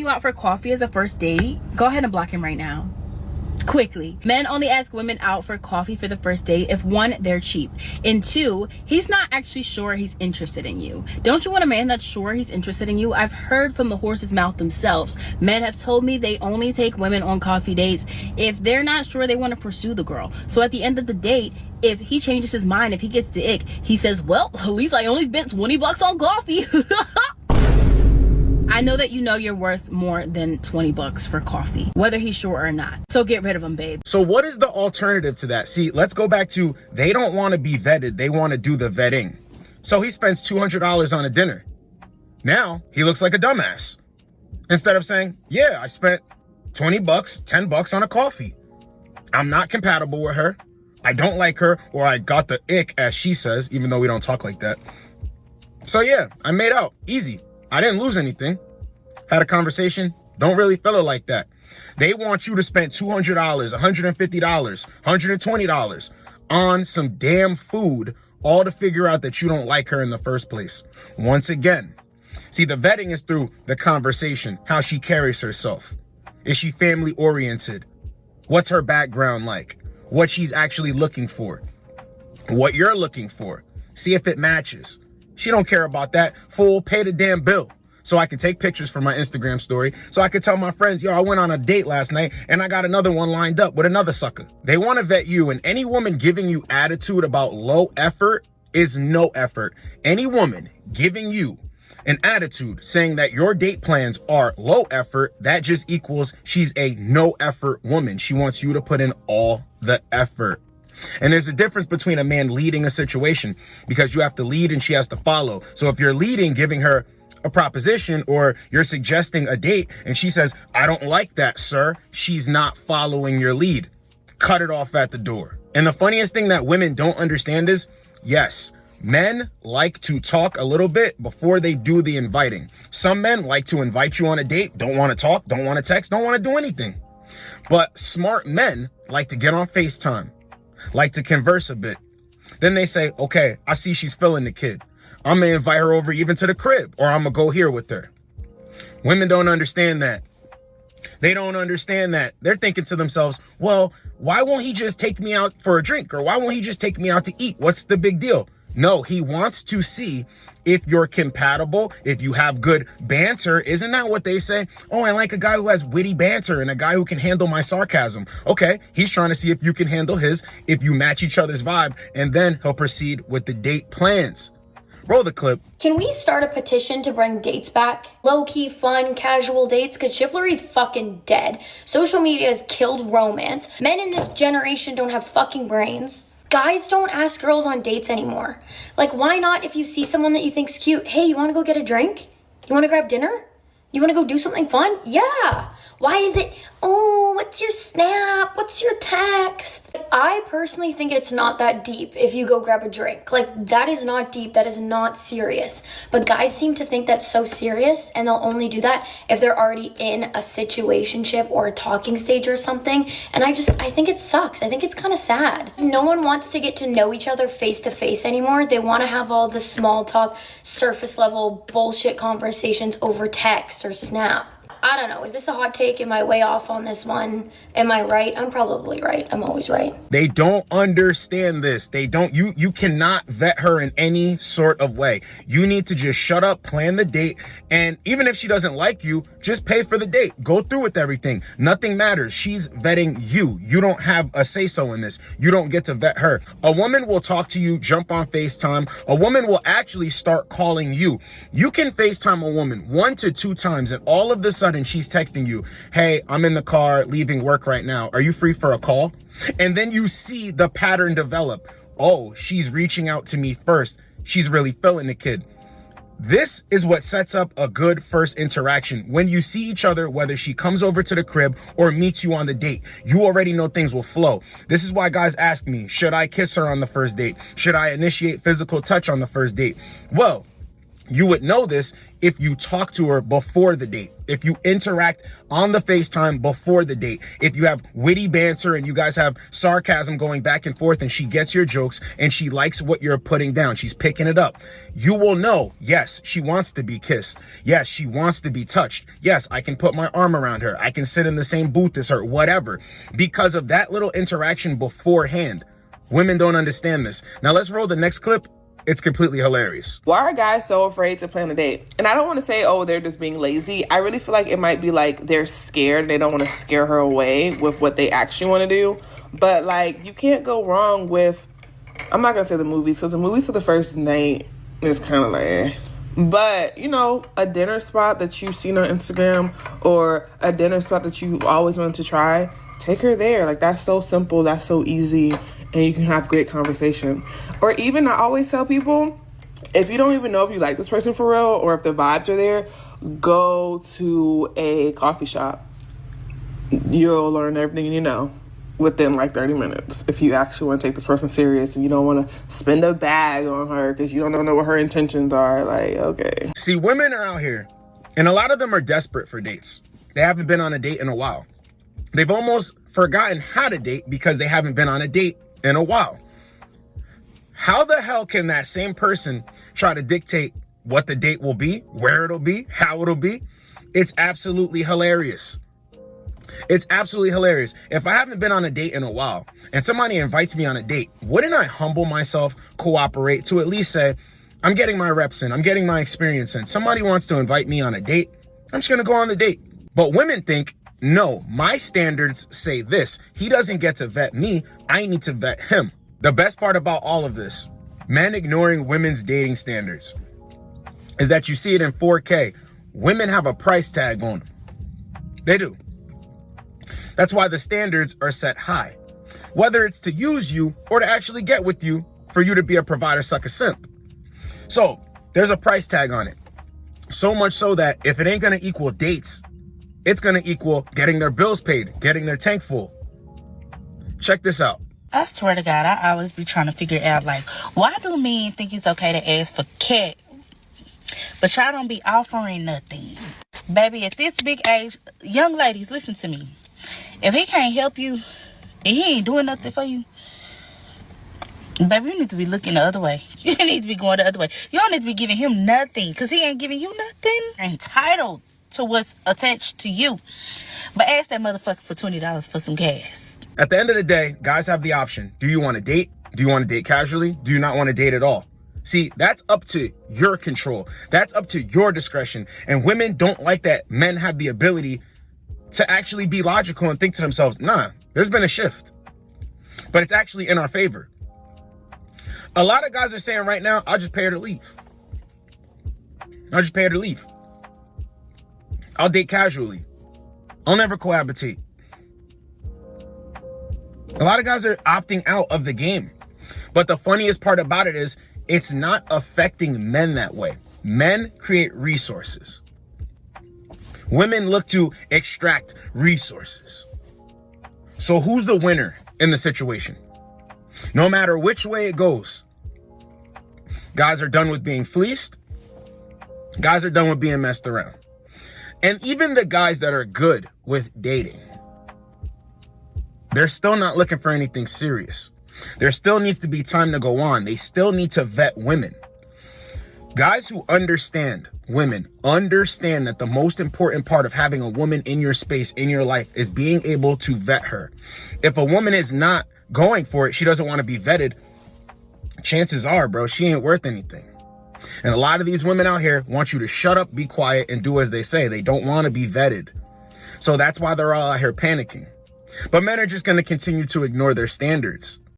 you out for coffee as a first date, go ahead and block him right now. Quickly. Men only ask women out for coffee for the first date if one, they're cheap, and two, he's not actually sure he's interested in you. Don't you want a man that's sure he's interested in you? I've heard from the horse's mouth themselves. Men have told me they only take women on coffee dates if they're not sure they want to pursue the girl. So at the end of the date, if he changes his mind, if he gets the ick, he says, well, at least I only spent 20 bucks on coffee. I know that you know you're worth more than 20 bucks for coffee, whether he's sure or not. So get rid of him, babe. So what is the alternative to that? See, let's go back to, they don't want to be vetted. They want to do the vetting. So he spends $200 on a dinner. Now he looks like a dumbass. Instead of saying, yeah, I spent 20 bucks, 10 bucks on a coffee. I'm not compatible with her. I don't like her, or I got the ick, as she says, even though we don't talk like that. So yeah, I made out. Easy. I didn't lose anything. Had a conversation. Don't really feel it like that. They want you to spend $200, $150, $120 on some damn food, all to figure out that you don't like her in the first place. Once again, see, the vetting is through the conversation, how she carries herself. Is she family oriented? What's her background like? What she's actually looking for? What you're looking for? See if it matches. She don't care about that. Fool, pay the damn bill. So I can take pictures for my Instagram story. So I could tell my friends, yo, I went on a date last night and I got another one lined up with another sucker. They want to vet you, and any woman giving you attitude about low effort is no effort. Any woman giving you an attitude saying that your date plans are low effort, that just equals she's a no effort woman. She wants you to put in all the effort. And there's a difference between a man leading a situation, because you have to lead and she has to follow. So if you're leading, giving her a proposition, or you're suggesting a date and she says, I don't like that, sir, she's not following your lead. Cut it off at the door. And the funniest thing that women don't understand is, yes, men like to talk a little bit before they do the inviting. Some men like to invite you on a date, don't want to talk, don't want to text, don't want to do anything. But smart men like to get on FaceTime, like to converse a bit. Then they say, okay, I see she's feeling the kid. I'm going to invite her over even to the crib, or I'm going to go here with her. Women don't understand that. They don't understand that. They're thinking to themselves, well, why won't he just take me out for a drink? Or why won't he just take me out to eat? What's the big deal? No, he wants to see if you're compatible, if you have good banter. Isn't that what they say? Oh, I like a guy who has witty banter and a guy who can handle my sarcasm. Okay, he's trying to see if you can handle his, if you match each other's vibe, and then he'll proceed with the date plans. Roll the clip. Can we start a petition to bring dates back? Low-key, fun, casual dates? Because chivalry's fucking dead. Social media has killed romance. Men in this generation don't have fucking brains. Guys don't ask girls on dates anymore. Like, why not, if you see someone that you think's cute, hey, you want to go get a drink? You want to grab dinner? You want to go do something fun? Yeah. Why is it, oh, what's your snap? What's your text? I personally think it's not that deep if you go grab a drink. Like, that is not deep. That is not serious. But guys seem to think that's so serious, and they'll only do that if they're already in a situationship or a talking stage or something. And I think it sucks. I think it's kind of sad. No one wants to get to know each other face to face anymore. They want to have all the small talk, surface level bullshit conversations over text or Snap. I don't know. Is this a hot take? Am I way off on this one? Am I right? I'm probably right. I'm always right. They don't understand this. They don't. You cannot vet her in any sort of way. You need to just shut up, plan the date, and even if she doesn't like you, just pay for the date. Go through with everything. Nothing matters. She's vetting you. You don't have a say-so in this. You don't get to vet her. A woman will talk to you, jump on FaceTime. A woman will actually start calling you. You can FaceTime a woman 1 to 2 times, and all of a sudden she's texting you, hey, I'm in the car leaving work right now. Are you free for a call? And then you see the pattern develop. Oh, she's reaching out to me first. She's really feeling the kid. This is what sets up a good first interaction. When you see each other, whether she comes over to the crib or meets you on the date, you already know things will flow. This is why guys ask me, should I kiss her on the first date? Should I initiate physical touch on the first date? Well, you would know this if you talk to her before the date, if you interact on the FaceTime before the date, if you have witty banter and you guys have sarcasm going back and forth and she gets your jokes and she likes what you're putting down, she's picking it up, you will know, yes, she wants to be kissed. Yes, she wants to be touched. Yes, I can put my arm around her. I can sit in the same booth as her, whatever. Because of that little interaction beforehand, women don't understand this. Now let's roll the next clip. It's completely hilarious. Why are guys so afraid to plan a date? And I don't want to say, oh, they're just being lazy. I really feel like it might be like they're scared and they don't want to scare her away with what they actually want to do. But like, you can't go wrong with, I'm not going to say the movies, because the movies for the first night is kind of like, eh. But, you know, a dinner spot that you've seen on Instagram or a dinner spot that you always wanted to try, take her there. Like, that's so simple. That's so easy. And you can have great conversation. Or even, I always tell people, if you don't even know if you like this person for real or if the vibes are there, go to a coffee shop. You'll learn everything you know within like 30 minutes. If you actually want to take this person serious and you don't want to spend a bag on her because you don't know what her intentions are, like, okay. See, women are out here and a lot of them are desperate for dates. They haven't been on a date in a while. They've almost forgotten how to date because they haven't been on a date in a while. How the hell can that same person try to dictate what the date will be, where it'll be, how it'll be? It's absolutely hilarious. It's absolutely hilarious. If I haven't been on a date in a while and somebody invites me on a date, wouldn't I humble myself, cooperate to at least say, I'm getting my reps in, I'm getting my experience in. Somebody wants to invite me on a date, I'm just gonna go on the date. But women think, no, my standards say this. He doesn't get to vet me. I need to vet him. The best part about all of this, men ignoring women's dating standards, is that you see it in 4K. Women have a price tag on them. They do. That's why the standards are set high. Whether it's to use you or to actually get with you for you to be a provider, suck a simp. So there's a price tag on it. So much so that if it ain't going to equal dates, it's going to equal getting their bills paid, getting their tank full. Check this out. I swear to God, I always be trying to figure out, like, why do men think it's okay to ask for cat, but y'all don't be offering nothing? Baby, at this big age, young ladies, listen to me. If he can't help you and he ain't doing nothing for you, baby, you need to be looking the other way. You need to be going the other way. You don't need to be giving him nothing because he ain't giving you nothing. You're entitled to what's attached to you. But ask that motherfucker for $20 for some gas. At the end of the day, guys have the option. Do you want to date? Do you want to date casually? Do you not want to date at all? See, that's up to your control. That's up to your discretion. And women don't like that men have the ability to actually be logical and think to themselves, nah, there's been a shift. But it's actually in our favor. A lot of guys are saying right now, I'll just pay her to leave. I'll just pay her to leave. I'll date casually. I'll never cohabitate. A lot of guys are opting out of the game. But the funniest part about it is it's not affecting men that way. Men create resources. Women look to extract resources. So who's the winner in the situation? No matter which way it goes, guys are done with being fleeced. Guys are done with being messed around. And even the guys that are good with dating, they're still not looking for anything serious. There still needs to be time to go on. They still need to vet women. Guys who understand women understand that the most important part of having a woman in your space, in your life, is being able to vet her. If a woman is not going for it, she doesn't want to be vetted, chances are, bro, she ain't worth anything. And a lot of these women out here want you to shut up, be quiet, and do as they say. They don't want to be vetted. So that's why they're all out here panicking. But men are just going to continue to ignore their standards.